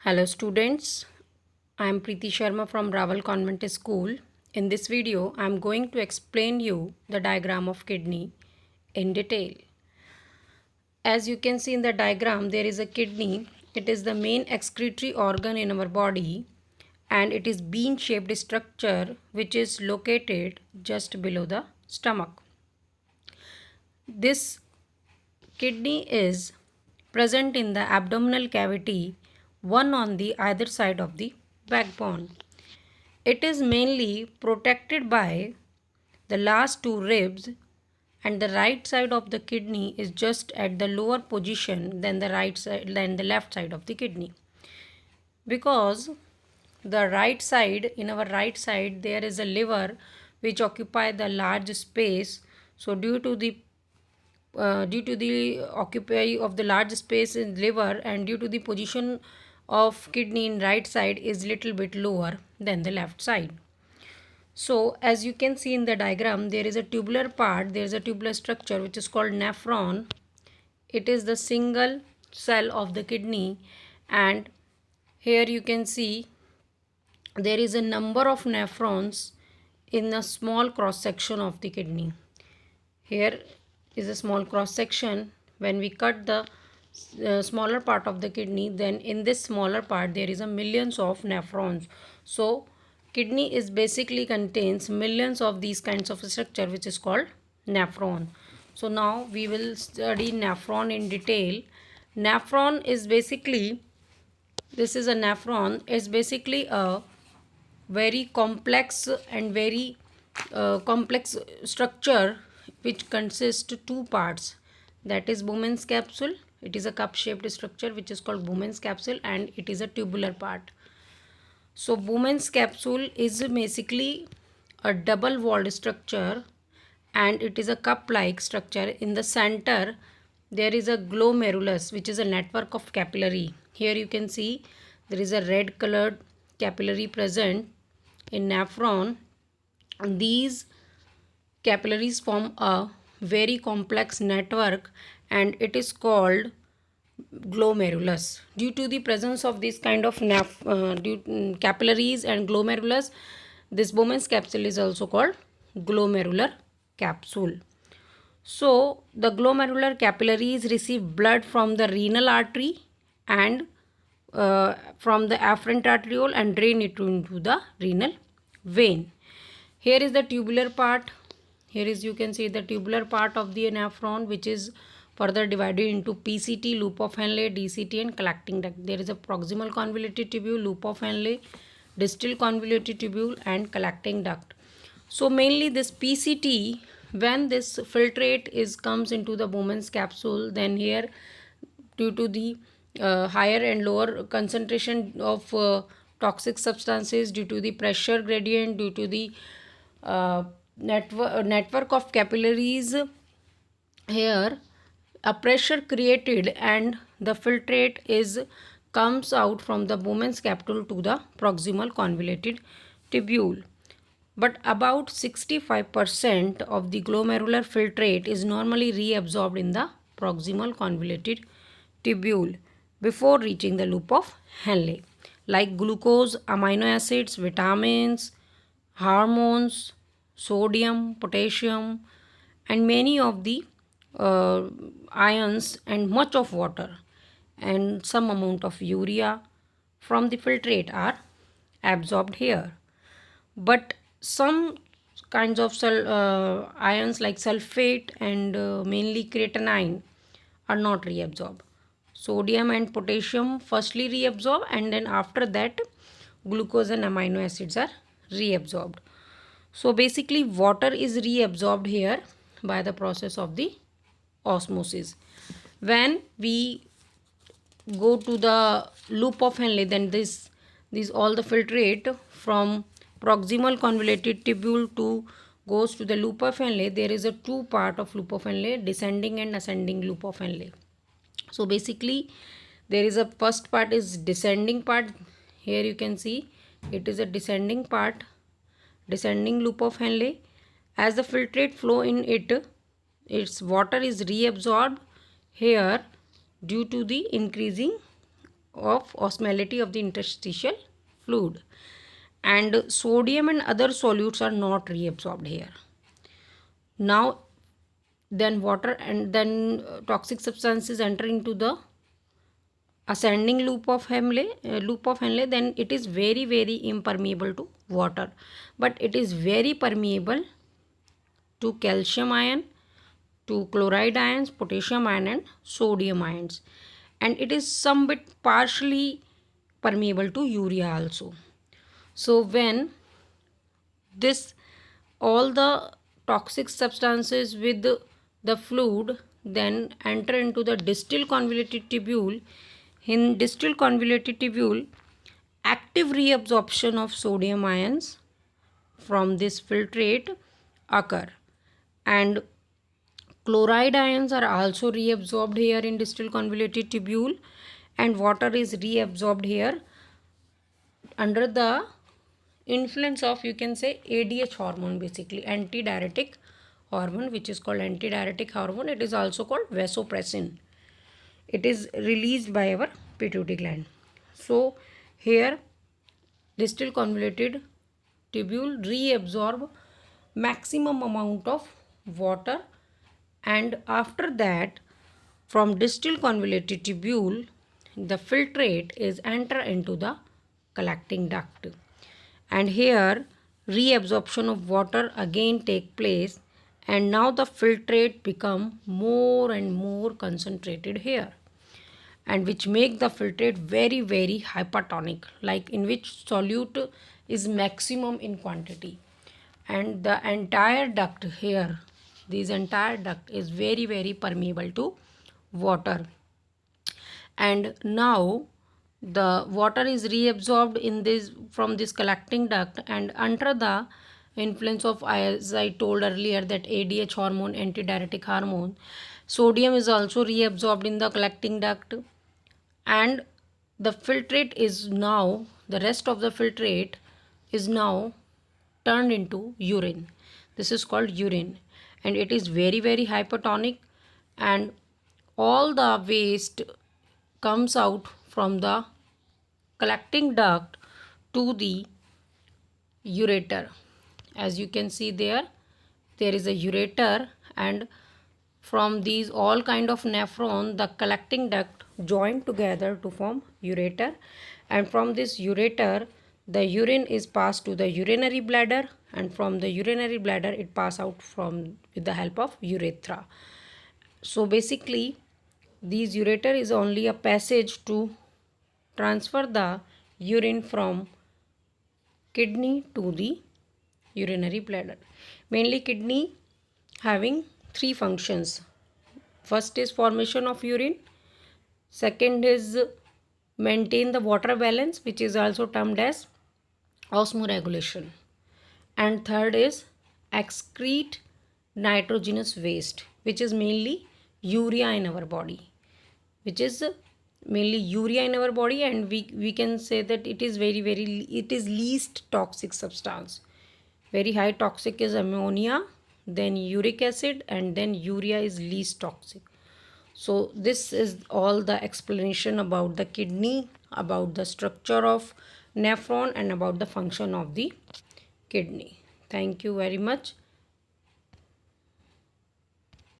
Hello students, I am Preeti Sharma from Raval Convent School. In this video, I am going to explain you the diagram of kidney in detail. As you can see in the diagram, there is a kidney. It is the main excretory organ in our body and it is bean-shaped structure which is located just below the stomach. This kidney is present in the abdominal cavity, one on the either side of the backbone. It is mainly protected by the last two ribs, and the right side of the kidney is just at the lower position than the left side of the kidney. Because the right side, in our right side, there is a liver which occupy the large space. So due to the occupy of the large space in liver and due to the position of kidney in right side is little bit lower than the left side. So as you can see in the diagram, there is a tubular part, there is a tubular structure which is called nephron. It is the single cell of the kidney, and here you can see there is a number of nephrons in a small cross section of the kidney. Here is a small cross section. When we cut the smaller part of the kidney, then in this smaller part there is a millions of nephrons. So kidney is basically contains millions of these kinds of structure which is called nephron. So now we will study nephron in detail. Nephron is basically, this is a nephron, is basically a very complex and very complex structure which consists two parts, that is Bowman's capsule. It is a cup shaped structure which is called Bowman's capsule, and it is a tubular part. So Bowman's capsule is basically a double walled structure and it is a cup like structure. In the center there is a glomerulus which is a network of capillary. Here you can see there is a red colored capillary present in nephron. And these capillaries form a very complex network and it is called glomerulus. Due to the presence of this kind of capillaries and glomerulus, this Bowman's capsule is also called glomerular capsule. So the glomerular capillaries receive blood from the renal artery and from the afferent arteriole and drain it into the renal vein. Here is the tubular part. Here is, you can see the tubular part of the nephron which is further divided into PCT, loop of Henle, DCT and collecting duct. There is a proximal convoluted tubule, loop of Henle, distal convoluted tubule and collecting duct. So mainly this PCT, when this filtrate comes into the Bowman's capsule, then here due to the higher and lower concentration of toxic substances, due to the pressure gradient, due to the network of capillaries, here a pressure created and the filtrate comes out from the Bowman's capsule to the proximal convoluted tubule. But about 65% of the glomerular filtrate is normally reabsorbed in the proximal convoluted tubule before reaching the loop of Henle, like glucose, amino acids, vitamins, hormones, sodium, potassium, and many of the ions and much of water and some amount of urea from the filtrate are absorbed here. But some kinds of ions like sulfate and mainly creatinine are not reabsorbed. Sodium and potassium firstly reabsorb and then after that glucose and amino acids are reabsorbed. So basically water is reabsorbed here by the process of the osmosis. When we go to the loop of Henle, then this all the filtrate from proximal convoluted tubule to goes to the loop of Henle. There is a two part of loop of Henle, descending and ascending loop of Henle. So basically there is a first part is descending part. Here you can see it is a descending part, descending loop of Henle. As the filtrate flow in it, its water is reabsorbed here due to the increasing of osmolality of the interstitial fluid. And sodium and other solutes are not reabsorbed here. Now then water and then toxic substances enter into the ascending loop of Henle, then it is very impermeable to water, but it is very permeable to calcium ion, to chloride ions, potassium ion and sodium ions, and it is some bit partially permeable to urea also. So when this all the toxic substances with the fluid then enter into the distal convoluted tubule, in distal convoluted tubule active reabsorption of sodium ions from this filtrate occur, and chloride ions are also reabsorbed here in distal convoluted tubule, and water is reabsorbed here under the influence of, you can say, ADH hormone, basically antidiuretic hormone, which is called antidiuretic hormone. It is also called vasopressin. It is released by our pituitary gland. So here distal convoluted tubule reabsorb maximum amount of water, and after that from distal convoluted tubule the filtrate is enter into the collecting duct, and here reabsorption of water again take place, and now the filtrate become more and more concentrated here, and which make the filtrate very hypertonic, like in which solute is maximum in quantity, and the entire duct here, this entire duct is very permeable to water. And now the water is reabsorbed in this from this collecting duct, and under the influence of, as I told earlier, that ADH hormone, antidiuretic hormone, sodium is also reabsorbed in the collecting duct, and the filtrate is now, the rest of the filtrate is now turned into urine. This is called urine, and it is very hypertonic, and all the waste comes out from the collecting duct to the ureter. As you can see there is a ureter, and from these all kind of nephron the collecting duct join together to form ureter, and from this ureter the urine is passed to the urinary bladder, and from the urinary bladder it pass out from with the help of urethra. So basically these ureter is only a passage to transfer the urine from kidney to the urinary bladder. Mainly kidney having three functions. First is formation of urine, second is maintain the water balance, which is also termed as osmoregulation, and third is excrete nitrogenous waste, which is mainly urea in our body, which is mainly urea in our body, and we can say that it is it is least toxic substance. Very high toxic is ammonia, then uric acid, and then urea is least toxic. So this is all the explanation about the kidney, about the structure of nephron, and about the function of the kidney. Thank you very much.